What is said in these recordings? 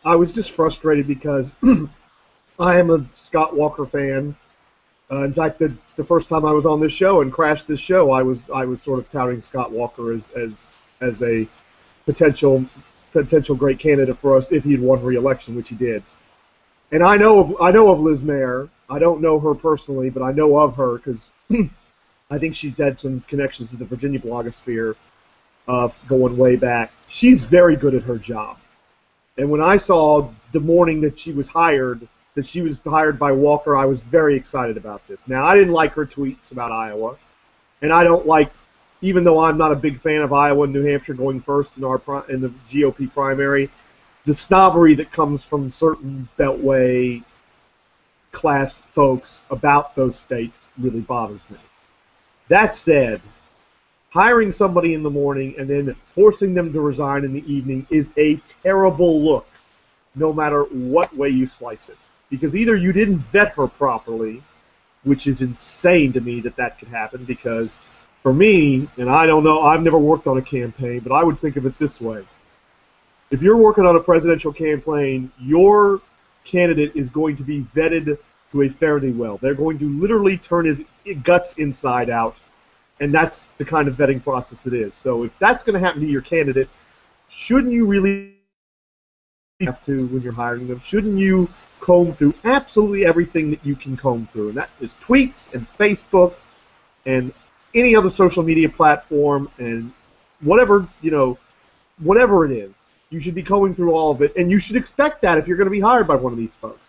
I was just frustrated because I am a Scott Walker fan. In fact, the first time I was on this show and crashed this show, I was sort of touting Scott Walker as a potential great candidate for us if he'd won re-election, which he did. And I know of Liz Mair. I don't know her personally, but I know of her because I think she's had some connections to the Virginia blogosphere going way back. She's very good at her job. And when I saw the morning that she was hired by Walker, I was very excited about this. Now, I didn't like her tweets about Iowa, and I don't like, even though I'm not a big fan of Iowa and New Hampshire going first in the GOP primary, the snobbery that comes from certain Beltway class folks about those states really bothers me. That said, hiring somebody in the morning and then forcing them to resign in the evening is a terrible look, no matter what way you slice it. Because either you didn't vet her properly, which is insane to me that could happen, because for me, and I don't know, I've never worked on a campaign, but I would think of it this way. If you're working on a presidential campaign, your candidate is going to be vetted to a fairly well. They're going to literally turn his guts inside out, and that's the kind of vetting process it is. So if that's going to happen to your candidate, shouldn't you really have to, when you're hiring them, shouldn't you comb through absolutely everything that you can comb through? And that is tweets and Facebook and any other social media platform and whatever, whatever it is. You should be combing through all of it, and you should expect that if you're going to be hired by one of these folks.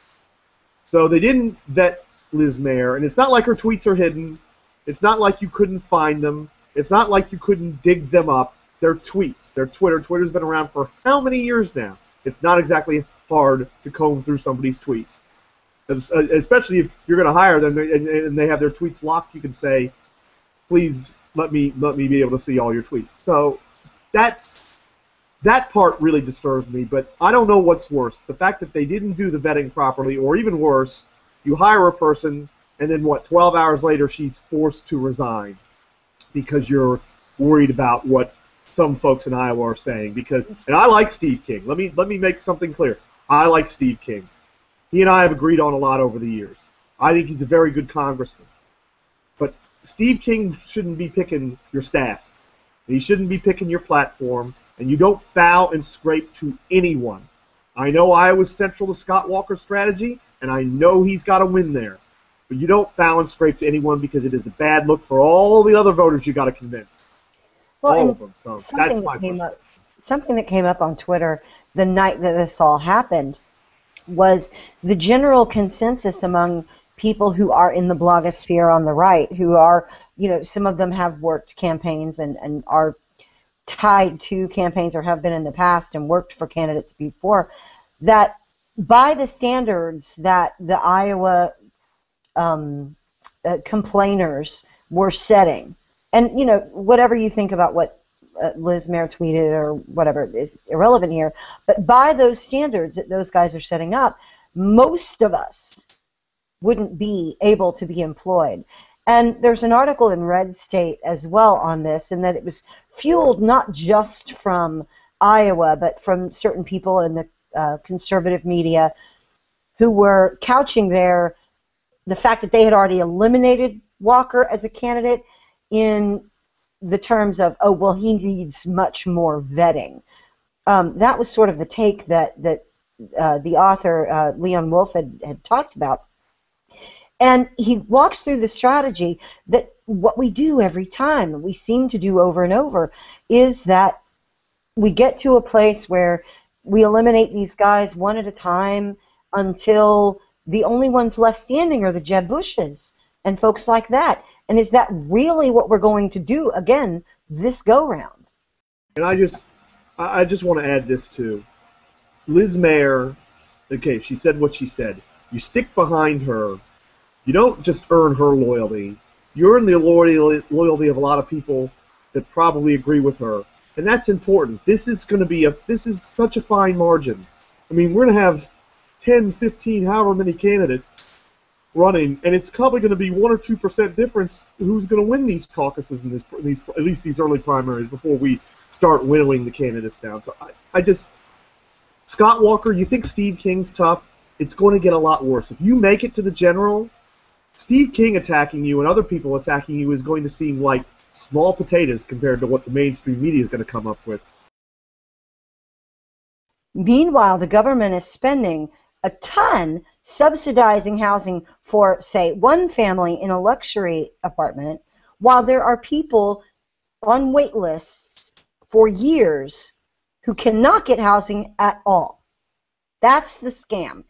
So they didn't vet Liz Mair, and it's not like her tweets are hidden. It's not like you couldn't find them. It's not like you couldn't dig them up. They're tweets. They're Twitter. Twitter's been around for how many years now? It's not exactly hard to comb through somebody's tweets. Especially if you're going to hire them and they have their tweets locked, you can say, please let me be able to see all your tweets. So that part really disturbs me, but I don't know what's worse. The fact that they didn't do the vetting properly, or even worse, you hire a person and then 12 hours later she's forced to resign because you're worried about what some folks in Iowa are saying. And I like Steve King. Let me make something clear. I like Steve King. He and I have agreed on a lot over the years. I think he's a very good congressman. But Steve King shouldn't be picking your staff. He shouldn't be picking your platform. And you don't bow and scrape to anyone. I know Iowa's central to Scott Walker's strategy, and I know he's got to win there. But you don't bow and scrape to anyone because it is a bad look for all the other voters you got to convince. Well, all of them. So that's my something that came up on Twitter the night that this all happened was the general consensus among people who are in the blogosphere on the right, who are, some of them have worked campaigns and are tied to campaigns or have been in the past and worked for candidates before, that by the standards that the Iowa complainers were setting, and whatever you think about what Liz Mair tweeted or whatever is irrelevant here, but by those standards that those guys are setting up, most of us wouldn't be able to be employed. And there's an article in Red State as well on this, and that it was fueled not just from Iowa, but from certain people in the conservative media who were couching the fact that they had already eliminated Walker as a candidate in the terms of, oh, well, he needs much more vetting. That was sort of the take that the author, Leon Wolf, had talked about. And he walks through the strategy that what we do every time, and we seem to do over and over, is that we get to a place where we eliminate these guys one at a time until the only ones left standing are the Jeb Bushes and folks like that. And is that really what we're going to do, again, this go-round? And I just want to add this, too. Liz Mair, okay, she said what she said. You stick behind her. You don't just earn her loyalty. You earn the loyalty of a lot of people that probably agree with her, and that's important. This is such a fine margin. I mean, we're going to have 10, 15, however many candidates running, and it's probably going to be 1 or 2% difference who's going to win these caucuses in at least these early primaries before we start winnowing the candidates down. So Scott Walker, you think Steve King's tough? It's going to get a lot worse. If you make it to the general, Steve King attacking you and other people attacking you is going to seem like small potatoes compared to what the mainstream media is going to come up with. Meanwhile, the government is spending a ton subsidizing housing for, say, one family in a luxury apartment, while there are people on wait lists for years who cannot get housing at all. That's the scam.